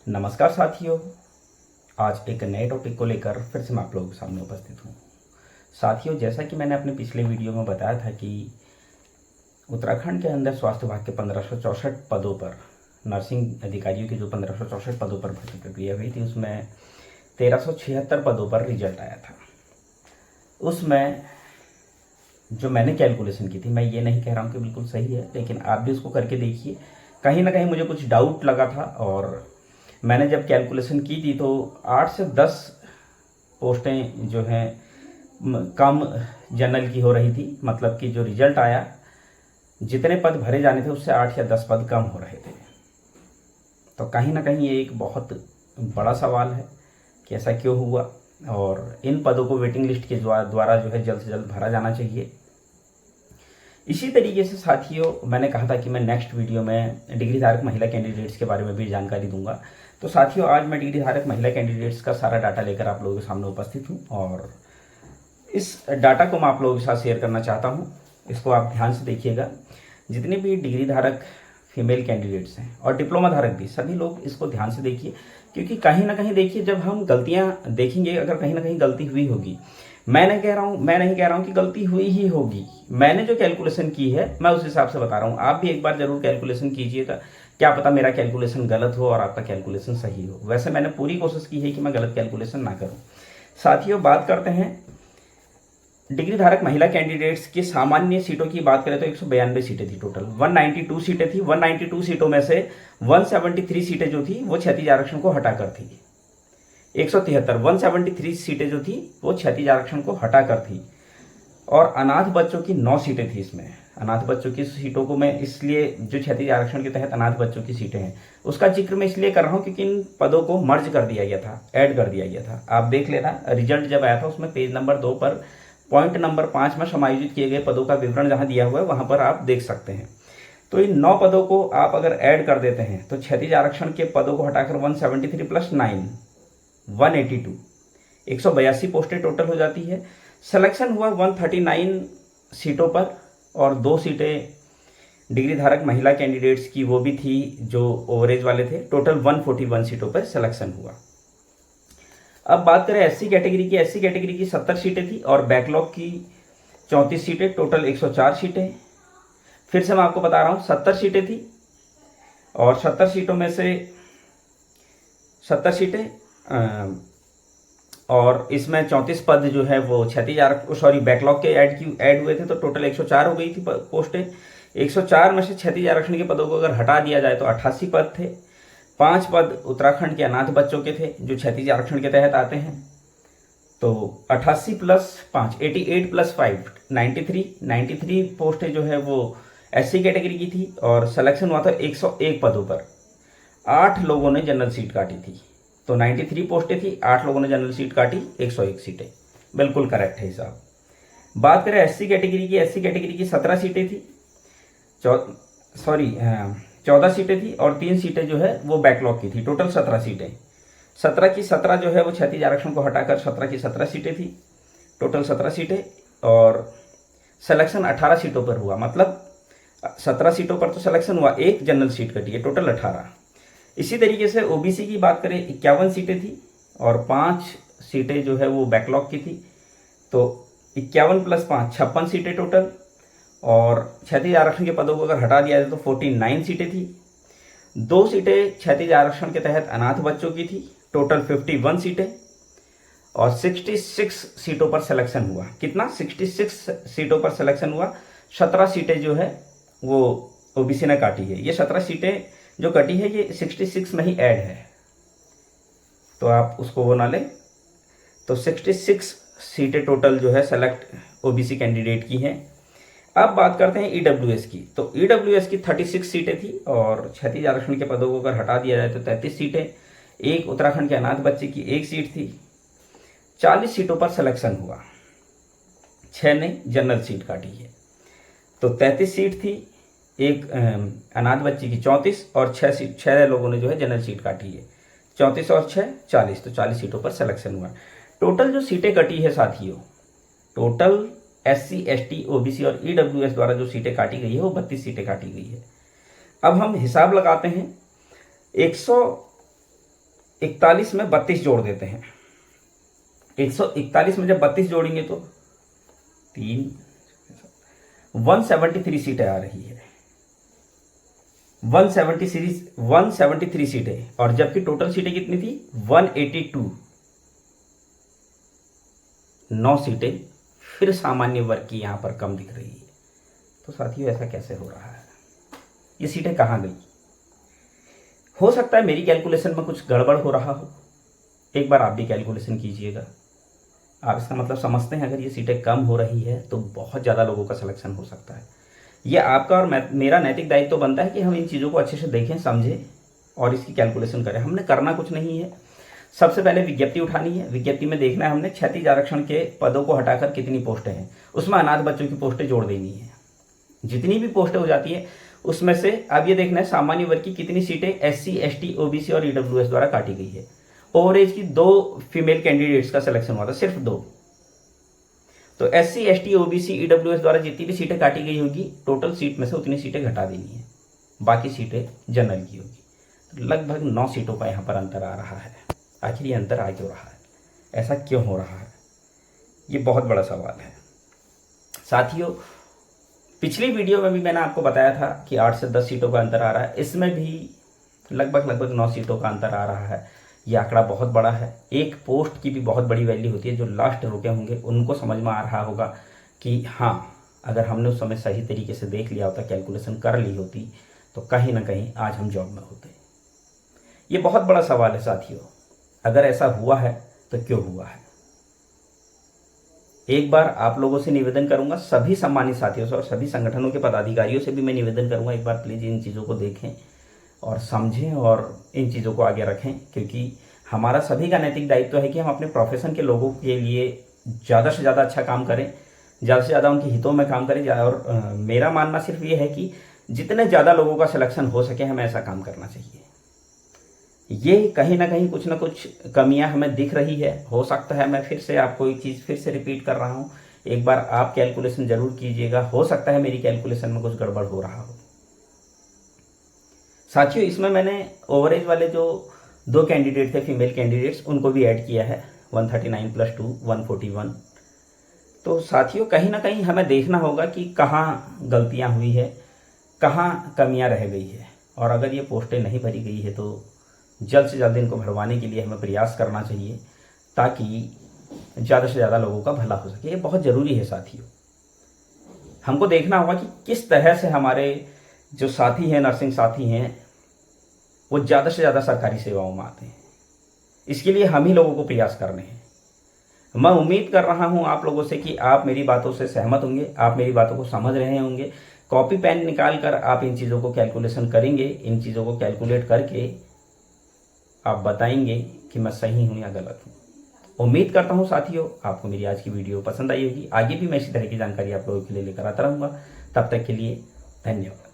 नमस्कार साथियों, आज एक नए टॉपिक को लेकर फिर से मैं आप लोगों के सामने उपस्थित हूँ। साथियों, जैसा कि मैंने अपने पिछले वीडियो में बताया था कि उत्तराखंड के अंदर स्वास्थ्य विभाग के 1564 पदों पर नर्सिंग अधिकारियों के जो 1564 पदों पर भर्ती प्रक्रिया हुई थी, उसमें 1376 पदों पर रिजल्ट आया था। उसमें जो मैंने कैलकुलेशन की थी, मैं ये नहीं कह रहा हूँ कि बिल्कुल सही है, लेकिन आप भी उसको करके देखिए। कहीं ना कहीं मुझे कुछ डाउट लगा था और मैंने जब कैलकुलेशन की थी तो 8 से 10 पोस्टें जो हैं कम जनरल की हो रही थी। मतलब कि जो रिजल्ट आया, जितने पद भरे जाने थे उससे 8 या 10 पद कम हो रहे थे। तो कहीं ना कहीं ये एक बहुत बड़ा सवाल है कि ऐसा क्यों हुआ, और इन पदों को वेटिंग लिस्ट के द्वारा जो है जल्द से जल्द भरा जाना चाहिए। इसी तरीके से साथियों, मैंने कहा था कि मैं नेक्स्ट वीडियो में डिग्री धारक महिला कैंडिडेट्स के बारे में भी जानकारी दूंगा। तो साथियों, आज मैं डिग्री धारक महिला कैंडिडेट्स का सारा डाटा लेकर आप लोगों के सामने उपस्थित हूँ और इस डाटा को मैं आप लोगों के साथ शेयर करना चाहता हूँ। इसको आप ध्यान से देखिएगा। जितने भी डिग्री धारक फीमेल कैंडिडेट्स हैं और डिप्लोमा धारक भी, सभी लोग इसको ध्यान से देखिए, क्योंकि कहीं ना कहीं देखिए, जब हम गलतियाँ देखेंगे, अगर कहीं ना कहीं गलती हुई होगी, मैं नहीं कह रहा हूँ कि गलती हुई ही होगी। मैंने जो कैलकुलेशन की है मैं उस हिसाब से बता रहा हूँ। आप भी एक बार जरूर कैलकुलेशन कीजिएगा, क्या पता मेरा कैलकुलेशन गलत हो और आपका कैलकुलेशन सही हो। वैसे मैंने पूरी कोशिश की है कि मैं गलत कैलकुलेशन ना करूँ। साथियों, बात करते हैं डिग्री धारक महिला कैंडिडेट्स की सामान्य सीटों की। बात करें तो 192 सीटें थी टोटल। 192 सीटें थी। 192 सीटों में से 173 सीटें जो थी वो क्षैतिज आरक्षण को हटाकर थी। 173 सीटें जो थी वो क्षैतिज आरक्षण को हटाकर थी। और अनाथ बच्चों की 9 सीटें थी। इसमें अनाथ बच्चों की सीटों को मैं इसलिए, जो क्षैतिज आरक्षण के तहत अनाथ बच्चों की सीटें हैं, उसका जिक्र मैं इसलिए कर रहा हूँ क्योंकि इन पदों को मर्ज कर दिया गया था, ऐड कर दिया गया था। आप देख लेना, रिजल्ट जब आया था उसमें पेज नंबर 2 पर पॉइंट नंबर 5 में समायोजित किए गए पदों का विवरण जहाँ दिया हुआ है वहाँ पर आप देख सकते हैं। तो इन 9 पदों को आप अगर ऐड कर देते हैं तो क्षैतिज आरक्षण के पदों को हटाकर 173 प्लस 9 182 182 पोस्टें टोटल हो जाती है। सिलेक्शन हुआ 139 सीटों पर और 2 सीटें डिग्री धारक महिला कैंडिडेट्स की वो भी थी जो ओवरेज वाले थे। टोटल 141 सीटों पर सिलेक्शन हुआ। अब बात करें एससी कैटेगरी की। एससी कैटेगरी की 70 सीटें थी और बैकलॉग की 34 सीटें, टोटल 104 सीटें। फिर से मैं आपको बता रहा हूँ, 70 सीटें थी और 70 सीटों में से 70 सीटें और इसमें 34 पद जो है वो क्षैतिज आरक्षण बैकलॉग के ऐड हुए थे, तो टोटल 104 हो गई थी पोस्टें। 104 में से क्षैतिज आरक्षण के पदों को अगर हटा दिया जाए तो 88 पद थे। 5 पद उत्तराखंड के अनाथ बच्चों के थे जो क्षैतिज आरक्षण के तहत आते हैं। तो 88 प्लस 5 88 प्लस 5 93 पोस्टें जो है वो एससी कैटेगरी की थी और सिलेक्शन हुआ था 101 पदों पर। 8 लोगों ने जनरल सीट काटी थी। तो 93 पोस्टें थी, 8 लोगों ने जनरल सीट काटी, 101 सीटें। बिल्कुल करेक्ट है हिसाब। बात करें एससी कैटेगरी की। एससी कैटेगरी की 17 सीटें थी, 14 सीटें थी और 3 सीटें जो है वो बैकलॉग की थी। टोटल 17 सीटें। 17 की 17 जो है वो क्षैतिज आरक्षण को हटाकर 17 की 17 सीटें थी। टोटल 17 सीटें और सिलेक्शन 18 सीटों पर हुआ। मतलब 17 सीटों पर तो सिलेक्शन हुआ, 1 जनरल सीट कटी है, टोटल 18। इसी तरीके से ओबीसी की बात करें, 51 सीटें थी और 5 सीटें जो है वो बैकलॉग की थी। तो 51 प्लस 5 56 सीटें टोटल। और क्षैतिज आरक्षण के पदों को अगर हटा दिया जाए तो 49 सीटें थी। 2 सीटें क्षैतिज आरक्षण के तहत अनाथ बच्चों की थी। टोटल 51 सीटें और 66 सीटों पर सिलेक्शन हुआ। कितना? 66 सीटों पर सिलेक्शन हुआ। 17 सीटें जो है वो ओबीसी ने काटी है। ये 17 सीटें जो कटी है ये 66 में ही ऐड है, तो आप उसको वो ना लें। तो 66 सीटें टोटल जो है सेलेक्ट ओबीसी कैंडिडेट की हैं। अब बात करते हैं ईडब्ल्यूएस की। तो ईडब्ल्यूएस की 36 सीटें थी और क्षैतिज आरक्षण के पदों को अगर हटा दिया जाए तो 33 सीटें। 1 उत्तराखंड के अनाथ बच्चे की 1 सीट थी। 40 सीटों पर सिलेक्शन हुआ, 6 ने जनरल सीट काटी है। तो 33 सीट थी, 1 अनाथ बच्ची की 34 और 6 लोगों ने जो है जनरल सीट काटी है। 34 और 6 40, तो 40 सीटों पर सिलेक्शन हुआ। टोटल जो सीटें कटी है साथियों, टोटल एससी एसटी ओबीसी और ईडब्ल्यूएस द्वारा जो सीटें काटी गई है वो 32 सीटें काटी गई है। अब हम हिसाब लगाते हैं। 141 में 32 जोड़ देते हैं। 141 में जब 32 जोड़ेंगे तो 173 सीटें आ रही है। 173 सीटें, और जबकि टोटल सीटें कितनी थी 182। 9 सीटें फिर सामान्य वर्ग की यहां पर कम दिख रही है। तो साथियों ऐसा कैसे हो रहा है? ये सीटें कहां गई? हो सकता है मेरी कैलकुलेशन में कुछ गड़बड़ हो रहा हो। एक बार आप भी कैलकुलेशन कीजिएगा। आप इसका मतलब समझते हैं, अगर ये सीटें कम हो रही है तो बहुत ज़्यादा लोगों का सिलेक्शन हो सकता है। ये आपका और मेरा नैतिक दायित्व तो बनता है कि हम इन चीज़ों को अच्छे से देखें, समझें और इसकी कैलकुलेशन करें। हमने करना कुछ नहीं है। सबसे पहले विज्ञप्ति उठानी है। विज्ञप्ति में देखना है हमने क्षैतिज आरक्षण के पदों को हटाकर कितनी पोस्टें हैं, उसमें अनाथ बच्चों की पोस्टें जोड़ देनी है। जितनी भी पोस्टें हो जाती है उसमें से अब ये देखना है सामान्य वर्ग की कितनी सीटें SC, ST, OBC और EWS द्वारा काटी गई है। ओवरेज की 2 फीमेल कैंडिडेट्स का सिलेक्शन हुआ था, सिर्फ 2। तो SC, ST, OBC, EWS द्वारा जितनी भी सीटें काटी गई होगी, टोटल सीट में से उतनी सीटें घटा देनी है, बाकी सीटें जनरल की होगी। तो लगभग 9 सीटों का यहाँ पर अंतर आ रहा है। आखिर ये अंतर आ क्यों रहा है? ऐसा क्यों हो रहा है? ये बहुत बड़ा सवाल है साथियों। पिछली वीडियो में भी मैंने आपको बताया था कि 8 से 10 सीटों का अंतर आ रहा है। इसमें भी लगभग 9 सीटों का अंतर आ रहा है। ये आंकड़ा बहुत बड़ा है। एक पोस्ट की भी बहुत बड़ी वैल्यू होती है। जो लास्ट रुके होंगे उनको समझ में आ रहा होगा कि हाँ, अगर हमने उस समय सही तरीके से देख लिया होता, कैलकुलेशन कर ली होती, तो कहीं ना कहीं आज हम जॉब में होते। ये बहुत बड़ा सवाल है साथियों। अगर ऐसा हुआ है तो क्यों हुआ है? एक बार आप लोगों से निवेदन करूंगा, सभी सम्मानित साथियों से और सभी संगठनों के पदाधिकारियों से भी मैं निवेदन करूंगा, एक बार प्लीज़ इन चीज़ों को देखें और समझें और इन चीज़ों को आगे रखें, क्योंकि हमारा सभी का नैतिक दायित्व है कि हम अपने प्रोफेशन के लोगों के लिए ज़्यादा से ज़्यादा अच्छा काम करें, ज़्यादा से ज़्यादा उनके हितों में काम करें। और मेरा मानना सिर्फ ये है कि जितने ज़्यादा लोगों का सिलेक्शन हो सके हमें ऐसा काम करना चाहिए। ये कहीं ना कहीं कुछ ना कुछ कमियां हमें दिख रही है। हो सकता है मैं फिर से आपको एक चीज़ फिर से रिपीट कर रहा हूँ, एक बार आप कैलकुलेशन जरूर कीजिएगा। हो सकता है मेरी कैलकुलेशन में कुछ गड़बड़ हो रहा हो। साथियों, इसमें मैंने ओवरेज वाले जो 2 कैंडिडेट थे, फीमेल कैंडिडेट्स, उनको भी ऐड किया है। 139 + 2 141। तो साथियों कहीं ना कहीं हमें देखना होगा कि कहाँ गलतियाँ हुई है, कहाँ कमियाँ रह गई है। और अगर ये पोस्टें नहीं भरी गई है तो जल्द से जल्द इनको भरवाने के लिए हमें प्रयास करना चाहिए, ताकि ज़्यादा से ज़्यादा लोगों का भला हो सके। ये बहुत ज़रूरी है साथियों। हमको देखना होगा कि किस तरह से हमारे जो साथी हैं, नर्सिंग साथी हैं, वो ज़्यादा से ज़्यादा सरकारी सेवाओं में आते हैं। इसके लिए हम ही लोगों को प्रयास करने हैं। मैं उम्मीद कर रहा हूँ आप लोगों से कि आप मेरी बातों से सहमत होंगे, आप मेरी बातों को समझ रहे होंगे। कॉपी पेन निकाल कर आप इन चीज़ों को कैलकुलेशन करेंगे, इन चीज़ों को कैलकुलेट करके आप बताएंगे कि मैं सही हूँ या गलत हूँ। उम्मीद करता हूँ साथियों आपको मेरी आज की वीडियो पसंद आई होगी। आगे भी मैं इसी तरह की जानकारी आप लोगों के लिए लेकर आता रहूँगा। तब तक के लिए धन्यवाद।